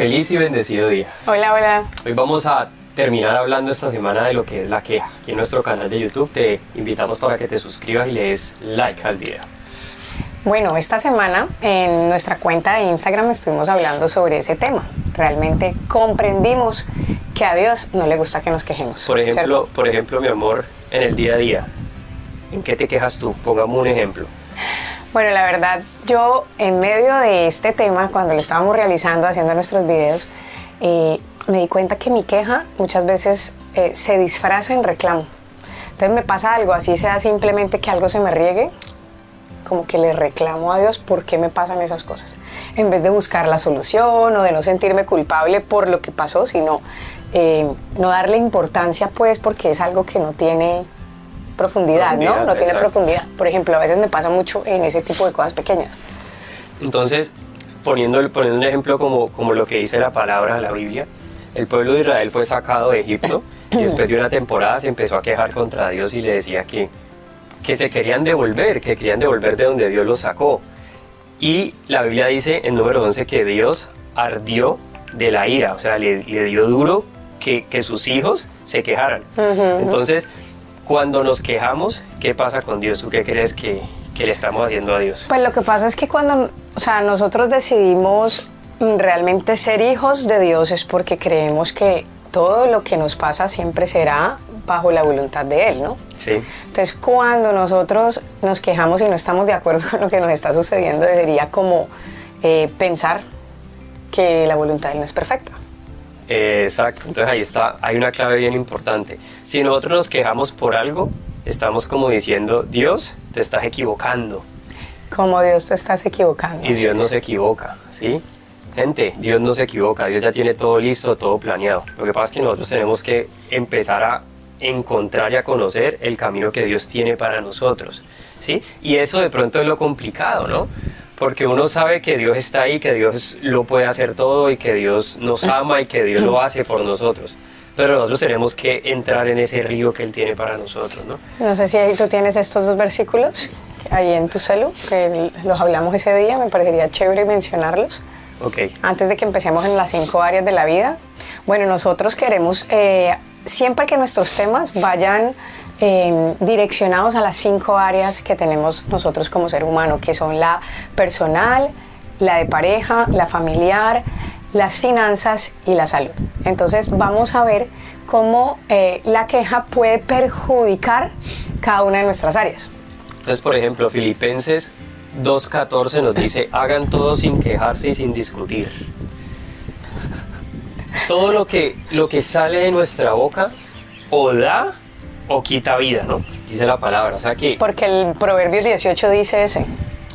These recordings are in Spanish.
Feliz y bendecido día. Hola, hola. Hoy vamos a terminar hablando esta semana de lo que es la queja. Aquí en nuestro canal de YouTube te invitamos para que te suscribas y le des like al video. Bueno, esta semana en nuestra cuenta de Instagram estuvimos hablando sobre ese tema. Realmente comprendimos que a Dios no le gusta que nos quejemos. Por ejemplo, mi amor, en el día a día, ¿en qué te quejas tú? Pongamos un ejemplo. Bueno, la verdad, yo en medio de este tema, cuando lo estábamos realizando, haciendo nuestros videos, me di cuenta que mi queja muchas veces se disfraza en reclamo. Entonces me pasa algo, así sea simplemente que algo se me riegue, como que le reclamo a Dios por qué me pasan esas cosas. En vez de buscar la solución o de no sentirme culpable por lo que pasó, sino no darle importancia, pues, porque es algo que no tiene profundidad, ¿no? No tiene profundidad. Por ejemplo, a veces me pasa mucho en ese tipo de cosas pequeñas. Entonces, poniendo un ejemplo como lo que dice la palabra de la Biblia, el pueblo de Israel fue sacado de Egipto y después de una temporada se empezó a quejar contra Dios y le decía que se querían devolver, que querían devolver de donde Dios los sacó. Y la Biblia dice en número 11 que Dios ardió de la ira, o sea, le dio duro que sus hijos se quejaran. Entonces, cuando nos quejamos, ¿qué pasa con Dios? ¿Tú qué crees que le estamos haciendo a Dios? Pues lo que pasa es que cuando nosotros decidimos realmente ser hijos de Dios es porque creemos que todo lo que nos pasa siempre será bajo la voluntad de Él, ¿no? Sí. Entonces, cuando nosotros nos quejamos y no estamos de acuerdo con lo que nos está sucediendo, debería como pensar que la voluntad de Él no es perfecta. Exacto, entonces hay una clave bien importante. Si nosotros nos quejamos por algo, estamos como diciendo, Dios, te estás equivocando. Como Dios te estás equivocando. Y Dios no se equivoca, ¿sí? Gente, Dios no se equivoca, Dios ya tiene todo listo, todo planeado. Lo que pasa es que nosotros tenemos que empezar a encontrar y a conocer el camino que Dios tiene para nosotros, ¿sí? Y eso de pronto es lo complicado, ¿no? Porque uno sabe que Dios está ahí, que Dios lo puede hacer todo y que Dios nos ama y que Dios lo hace por nosotros. Pero nosotros tenemos que entrar en ese río que Él tiene para nosotros, ¿no? No sé si ahí tú tienes estos dos versículos ahí en tu celu, que los hablamos ese día, me parecería chévere mencionarlos. Okay. Antes de que empecemos en las 5 áreas de la vida. Bueno, nosotros queremos siempre que nuestros temas vayan direccionados a las 5 áreas que tenemos nosotros como ser humano, que son la personal, la de pareja, la familiar, las finanzas y la salud. Entonces vamos a ver cómo la queja puede perjudicar cada una de nuestras áreas. Entonces, por ejemplo, Filipenses 2:14 nos dice, hagan todo sin quejarse y sin discutir. Todo lo que sale de nuestra boca o da o quita vida, ¿no? Dice la palabra, o sea que... Porque el Proverbios 18 dice ese.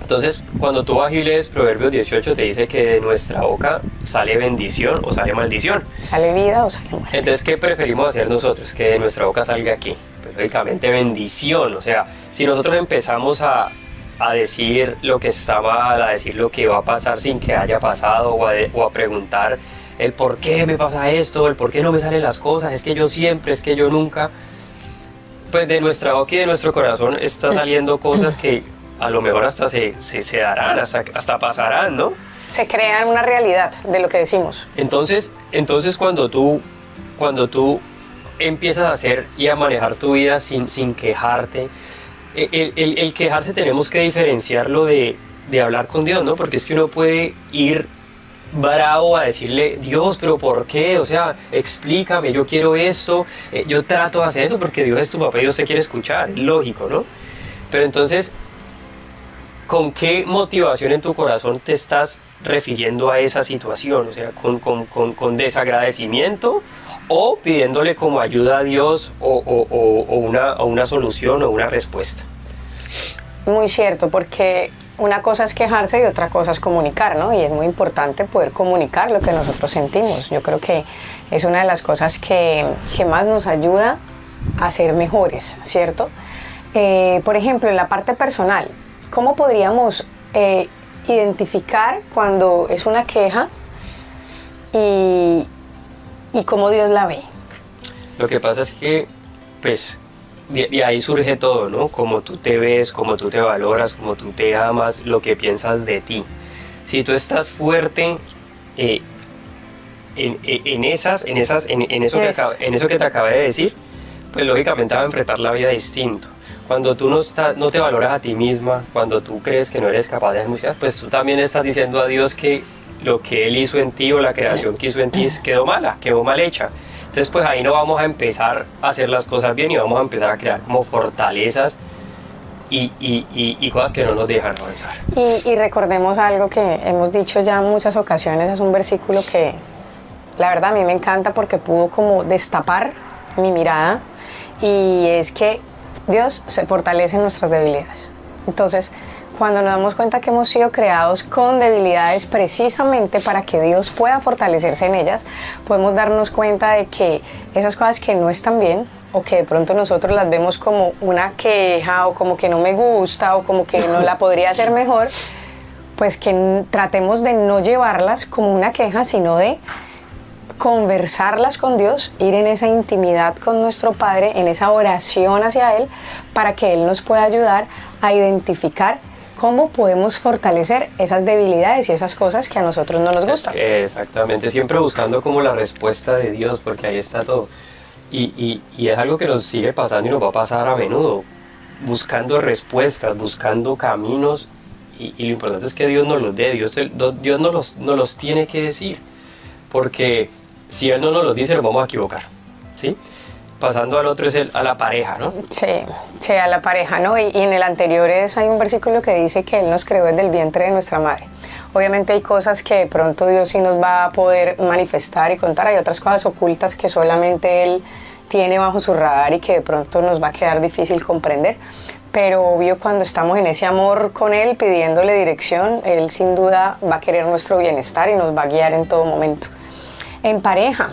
Entonces, cuando tú vas y lees Proverbios 18, te dice que de nuestra boca sale bendición o sale maldición. Sale vida o sale muerte. Entonces, ¿qué preferimos hacer nosotros? Que de nuestra boca salga aquí. Pues, lógicamente, bendición. O sea, si nosotros empezamos a decir lo que está mal, a decir lo que va a pasar sin que haya pasado o a preguntar el por qué me pasa esto, el por qué no me salen las cosas, es que yo siempre, es que yo nunca, pues de nuestra boca y de nuestro corazón está saliendo cosas que a lo mejor hasta se darán, hasta pasarán, ¿no? Se crea una realidad de lo que decimos. Entonces cuando tú empiezas a hacer y a manejar tu vida sin quejarte, el quejarse tenemos que diferenciarlo de hablar con Dios, ¿no? Porque es que uno puede ir bravo a decirle, Dios, pero ¿por qué? O sea, explícame, yo quiero esto, yo trato de hacer eso porque Dios es tu papá y Dios te quiere escuchar, es lógico, ¿no? Pero entonces, ¿con qué motivación en tu corazón te estás refiriendo a esa situación? O sea, ¿con desagradecimiento o pidiéndole como ayuda a Dios o una solución o una respuesta? Muy cierto, porque una cosa es quejarse y otra cosa es comunicar, ¿no? Y es muy importante poder comunicar lo que nosotros sentimos. Yo creo que es una de las cosas que más nos ayuda a ser mejores, ¿cierto? Por ejemplo, en la parte personal, ¿cómo podríamos identificar cuando es una queja y cómo Dios la ve? Lo que pasa es que, pues, de ahí surge todo, ¿no? Cómo tú te ves, cómo tú te valoras, cómo tú te amas, lo que piensas de ti. Si tú estás fuerte en eso en eso que te acabé de decir, pues lógicamente va a enfrentar la vida distinto. Cuando tú no te valoras a ti misma, cuando tú crees que no eres capaz de hacer muchas, pues tú también estás diciendo a Dios que lo que Él hizo en ti o la creación que hizo en ti quedó mal hecha. Entonces pues ahí no vamos a empezar a hacer las cosas bien y vamos a empezar a crear como fortalezas y cosas que no nos dejan avanzar. Y recordemos algo que hemos dicho ya en muchas ocasiones, es un versículo que la verdad a mí me encanta porque pudo como destapar mi mirada, y es que Dios se fortalece en nuestras debilidades. Entonces, cuando nos damos cuenta que hemos sido creados con debilidades precisamente para que Dios pueda fortalecerse en ellas, podemos darnos cuenta de que esas cosas que no están bien, o que de pronto nosotros las vemos como una queja, o como que no me gusta, o como que no la podría hacer mejor, pues que tratemos de no llevarlas como una queja, sino de conversarlas con Dios, ir en esa intimidad con nuestro Padre, en esa oración hacia Él, para que Él nos pueda ayudar a identificar cómo podemos fortalecer esas debilidades y esas cosas que a nosotros no nos gustan. Exactamente, siempre buscando como la respuesta de Dios, porque ahí está todo. Y es algo que nos sigue pasando y nos va a pasar a menudo, buscando respuestas, buscando caminos, y lo importante es que Dios nos los dé, Dios nos los tiene que decir, porque si Él no nos los dice, nos vamos a equivocar, ¿sí? Pasando al otro es a la pareja, ¿no? Sí, a la pareja, ¿no? Y en el anterior hay un versículo que dice que Él nos creó desde el vientre de nuestra madre. Obviamente hay cosas que de pronto Dios sí nos va a poder manifestar y contar, hay otras cosas ocultas que solamente Él tiene bajo su radar y que de pronto nos va a quedar difícil comprender. Pero obvio, cuando estamos en ese amor con Él, pidiéndole dirección, Él sin duda va a querer nuestro bienestar y nos va a guiar en todo momento. En pareja,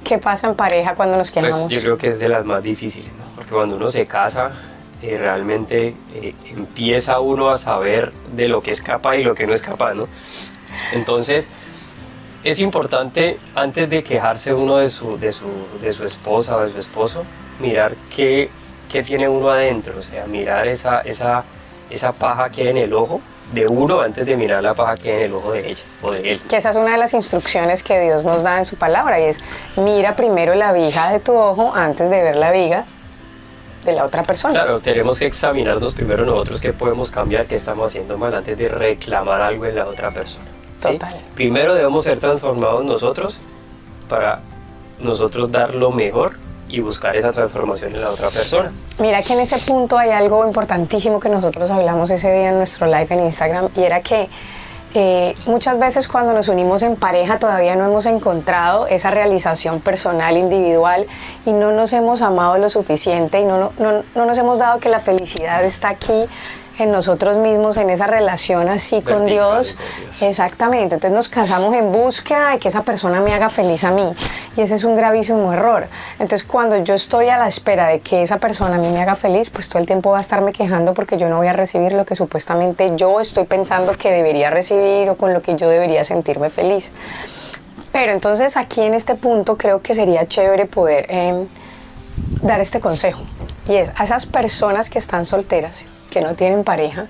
¿qué pasa en pareja cuando nos quejamos? Pues yo creo que es de las más difíciles, ¿no? Porque cuando uno se casa, realmente empieza uno a saber de lo que es capaz y lo que no es capaz, ¿no? Entonces, es importante, antes de quejarse uno de su esposa o de su esposo, mirar qué tiene uno adentro, o sea, mirar esa paja que hay en el ojo de uno antes de mirar la paja que hay en el ojo de ella o de él. Que esa es una de las instrucciones que Dios nos da en su palabra, y es: mira primero la viga de tu ojo antes de ver la viga de la otra persona. Claro, tenemos que examinarnos primero nosotros qué podemos cambiar, qué estamos haciendo mal antes de reclamar algo en la otra persona. ¿Sí? Total. Primero debemos ser transformados nosotros para nosotros dar lo mejor y buscar esa transformación en la otra persona. Mira que en ese punto hay algo importantísimo que nosotros hablamos ese día en nuestro live en Instagram, y era que muchas veces cuando nos unimos en pareja todavía no hemos encontrado esa realización personal, individual, y no nos hemos amado lo suficiente y no nos hemos dado que la felicidad está aquí en nosotros mismos, en esa relación así con Dios. Exactamente. Entonces nos casamos en búsqueda de que esa persona me haga feliz a mí, y ese es un gravísimo error. Entonces, cuando yo estoy a la espera de que esa persona a mí me haga feliz, pues todo el tiempo va a estarme quejando porque yo no voy a recibir lo que supuestamente yo estoy pensando que debería recibir, o con lo que yo debería sentirme feliz. Pero entonces aquí en este punto creo que sería chévere poder dar este consejo, y es a esas personas que están solteras, que no tienen pareja,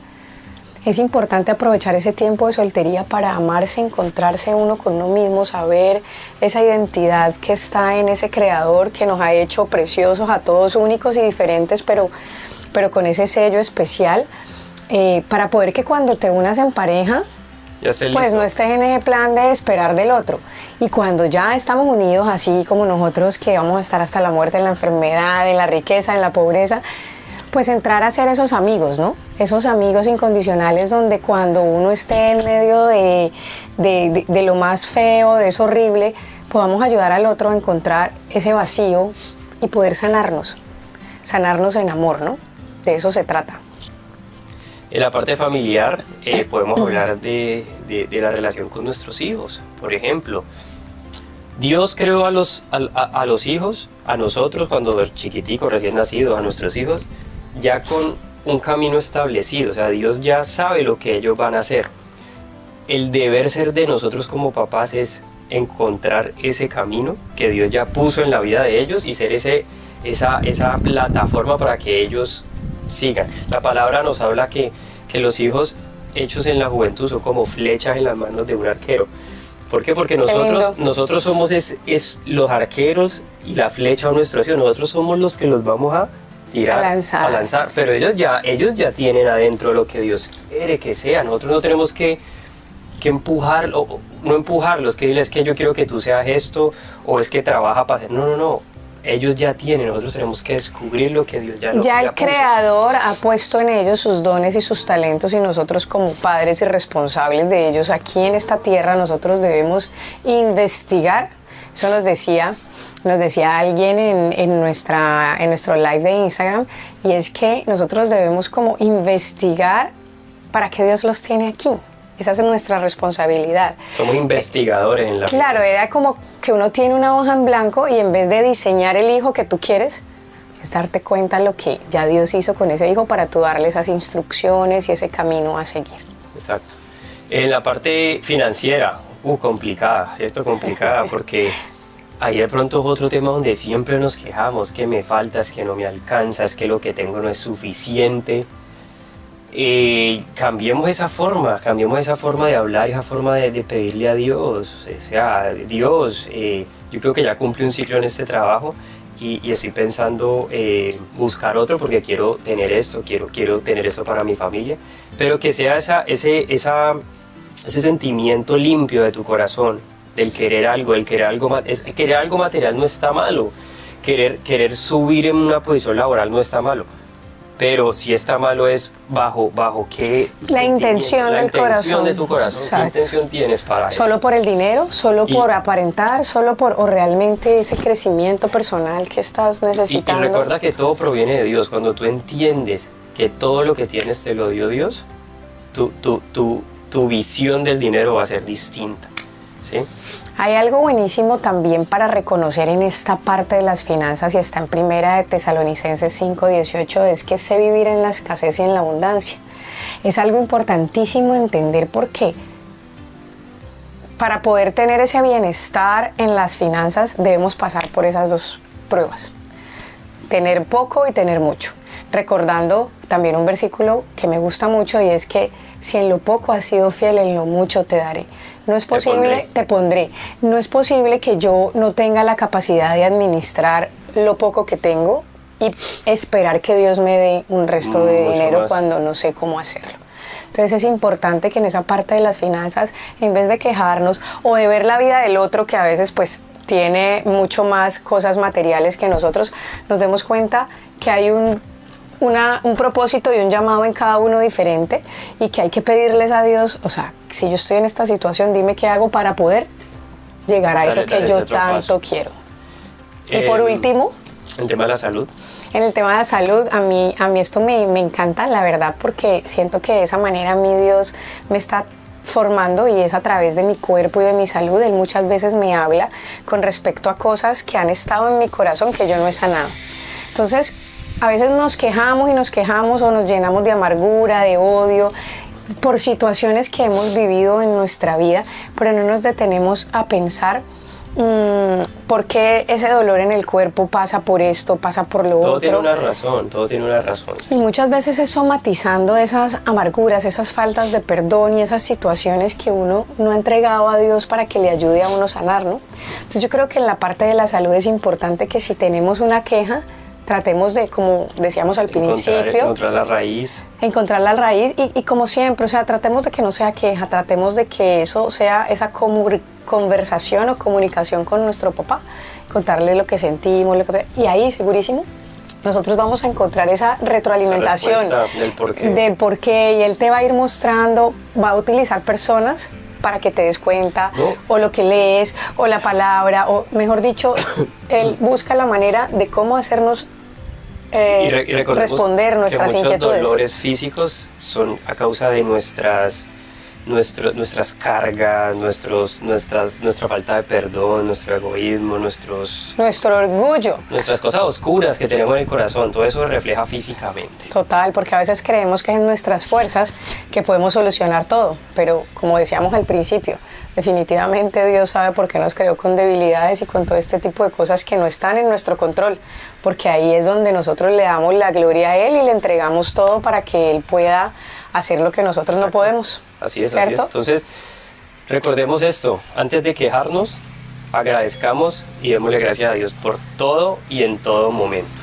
es importante aprovechar ese tiempo de soltería para amarse, encontrarse uno con uno mismo, saber esa identidad que está en ese creador que nos ha hecho preciosos a todos, únicos y diferentes, pero con ese sello especial, para poder que cuando te unas en pareja, pues no estés en ese plan de esperar del otro. Y cuando ya estamos unidos, así como nosotros, que vamos a estar hasta la muerte, en la enfermedad, en la riqueza, en la pobreza, pues entrar a ser esos amigos, ¿no? Esos amigos incondicionales, donde cuando uno esté en medio de lo más feo, de eso horrible, podamos ayudar al otro a encontrar ese vacío y poder sanarnos en amor, ¿no? De eso se trata. En la parte familiar podemos hablar de la relación con nuestros hijos. Por ejemplo, Dios creó a los hijos, a nosotros cuando chiquiticos, recién nacidos, a nuestros hijos, ya con un camino establecido. O sea, Dios ya sabe lo que ellos van a hacer. El deber ser de nosotros como papás es encontrar ese camino que Dios ya puso en la vida de ellos y ser esa plataforma para que ellos sigan. La palabra nos habla que los hijos hechos en la juventud son como flechas en las manos de un arquero. ¿Por qué? Porque nosotros somos los arqueros y la flecha a nuestro Dios. Nosotros somos los que los vamos a tirar, a lanzar. Pero ellos ya tienen adentro lo que Dios quiere que sea. Nosotros no tenemos que empujarlo, no empujarlos, que diles que yo quiero que tú seas esto, o es que trabaja para hacer. No. Ellos ya tienen, nosotros tenemos que descubrir lo que Dios ya el Creador ha puesto en ellos sus dones y sus talentos, y nosotros como padres y responsables de ellos aquí en esta tierra, nosotros debemos investigar. Eso nos decía alguien en nuestro live de Instagram, y es que nosotros debemos como investigar para qué Dios los tiene aquí. Esa es nuestra responsabilidad. Somos investigadores en la vida. Claro, era como que uno tiene una hoja en blanco y en vez de diseñar el hijo que tú quieres, es darte cuenta lo que ya Dios hizo con ese hijo para tú darle esas instrucciones y ese camino a seguir. Exacto. En la parte financiera, complicada, ¿cierto? Complicada porque ahí de pronto es otro tema donde siempre nos quejamos, que me falta, es que no me alcanza, es que lo que tengo no es suficiente. Cambiemos esa forma de hablar, esa forma de pedirle a Dios. O sea, Dios, yo creo que ya cumplí un ciclo en este trabajo y estoy pensando buscar otro porque quiero tener esto, quiero tener esto para mi familia, pero que sea ese sentimiento limpio de tu corazón, del querer algo, querer algo material no está malo, querer subir en una posición laboral no está malo. Pero si está malo es bajo qué la intención del corazón. La intención de tu corazón. Exacto. ¿Qué intención tienes para eso? ¿Solo por el dinero? ¿Solo por aparentar? ¿O realmente ese crecimiento personal que estás necesitando? Y recuerda que todo proviene de Dios. Cuando tú entiendes que todo lo que tienes te lo dio Dios, tu visión del dinero va a ser distinta. ¿Sí? Hay algo buenísimo también para reconocer en esta parte de las finanzas, y está en Primera de Tesalonicenses 5:18, es que sé vivir en la escasez y en la abundancia. Es algo importantísimo entender, porque para poder tener ese bienestar en las finanzas debemos pasar por esas dos pruebas: tener poco y tener mucho. Recordando también un versículo que me gusta mucho, y es que si en lo poco has sido fiel, en lo mucho te daré. No es posible, te pondré. No es posible que yo no tenga la capacidad de administrar lo poco que tengo y esperar que Dios me dé un resto de dinero cuando no sé cómo hacerlo. Entonces es importante que en esa parte de las finanzas, en vez de quejarnos o de ver la vida del otro, que a veces pues tiene mucho más cosas materiales que nosotros, nos demos cuenta que hay un propósito y un llamado en cada uno diferente, y que hay que pedirles a Dios, o sea, si yo estoy en esta situación, dime qué hago para poder llegar a eso que yo tanto quiero. Y por último, el tema de la salud. En el tema de la salud, a mí esto me encanta, la verdad, porque siento que de esa manera a mí Dios me está formando, y es a través de mi cuerpo y de mi salud. Él muchas veces me habla con respecto a cosas que han estado en mi corazón que yo no he sanado. Entonces, a veces nos quejamos o nos llenamos de amargura, de odio, por situaciones que hemos vivido en nuestra vida, pero no nos detenemos a pensar por qué ese dolor en el cuerpo pasa por esto, pasa por lo otro. Todo tiene una razón. Y muchas veces es somatizando esas amarguras, esas faltas de perdón y esas situaciones que uno no ha entregado a Dios para que le ayude a uno a sanar, ¿no? Entonces yo creo que en la parte de la salud es importante que si tenemos una queja, tratemos de, como decíamos al principio, encontrar la raíz. Encontrar la raíz y como siempre, o sea, tratemos de que no sea queja, tratemos de que eso sea esa conversación o comunicación con nuestro papá, contarle lo que sentimos, y ahí segurísimo nosotros vamos a encontrar esa retroalimentación del por qué, y él te va a ir mostrando, va a utilizar personas para que te des cuenta, o lo que lees, o la palabra, o mejor dicho, él busca la manera de cómo hacernos responder nuestras inquietudes. Muchos dolores físicos son a causa de nuestras cargas, nuestra falta de perdón, nuestro egoísmo, nuestro orgullo, nuestras cosas oscuras que tenemos en el corazón. Todo eso se refleja físicamente. Total, porque a veces creemos que es en nuestras fuerzas que podemos solucionar todo, pero como decíamos al principio, definitivamente Dios sabe por qué nos creó con debilidades y con todo este tipo de cosas que no están en nuestro control, porque ahí es donde nosotros le damos la gloria a Él y le entregamos todo para que Él pueda hacer lo que nosotros no podemos. Así es, ¿cierto? Entonces, Recordemos esto, antes de quejarnos, agradezcamos y démosle gracias a Dios por todo y en todo momento.